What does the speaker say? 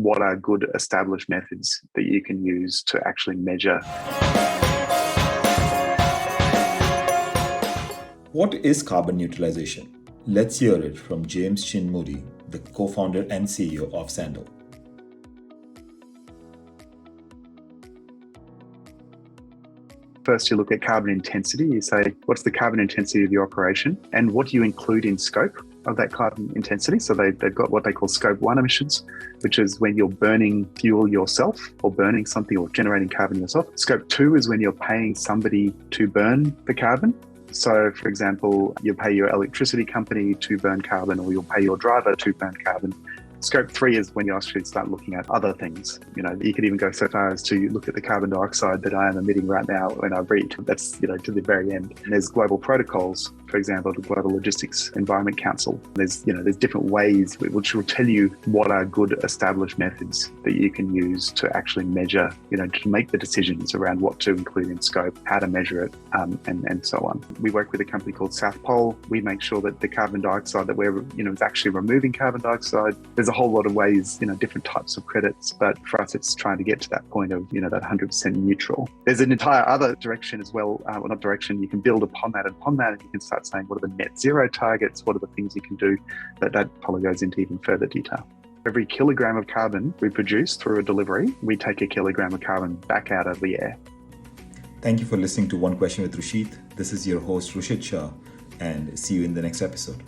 what are good established methods that you can use to actually measure. What is carbon neutralization? Let's hear it from James Chin Moody, the co-founder and CEO of Sendle. First, you look at carbon intensity. You say, what's the carbon intensity of your operation? And what do you include in scope of that carbon intensity? So they've got what they call scope 1 emissions, which is when you're burning fuel yourself or burning something or generating carbon yourself. Scope 2 is when you're paying somebody to burn the carbon. So, for example, you pay your electricity company to burn carbon, or you'll pay your driver to burn carbon. Scope 3 is when you actually start looking at other things. You could even go so far as to look at the carbon dioxide that I am emitting right now when I breathe. That's, to the very end. And there's global protocols, for example, the Global Logistics Environment Council. There's different ways which will tell you what are good established methods that you can use to actually measure, to make the decisions around what to include in scope, how to measure it, and so on. We work with a company called South Pole. We make sure that the carbon dioxide that we're, is actually removing carbon dioxide. There's a whole lot of ways, different types of credits, but for us, it's trying to get to that point of, that 100% neutral. There's an entire other direction as well, not direction, you can build upon that, and you can start saying, what are the net zero targets? What are the things you can do? That probably goes into even further detail. Every kilogram of carbon we produce through a delivery, we take a kilogram of carbon back out of the air. Thank you for listening to OneQuestion with Rushit. This is your host, Rushit Shah, and see you in the next episode.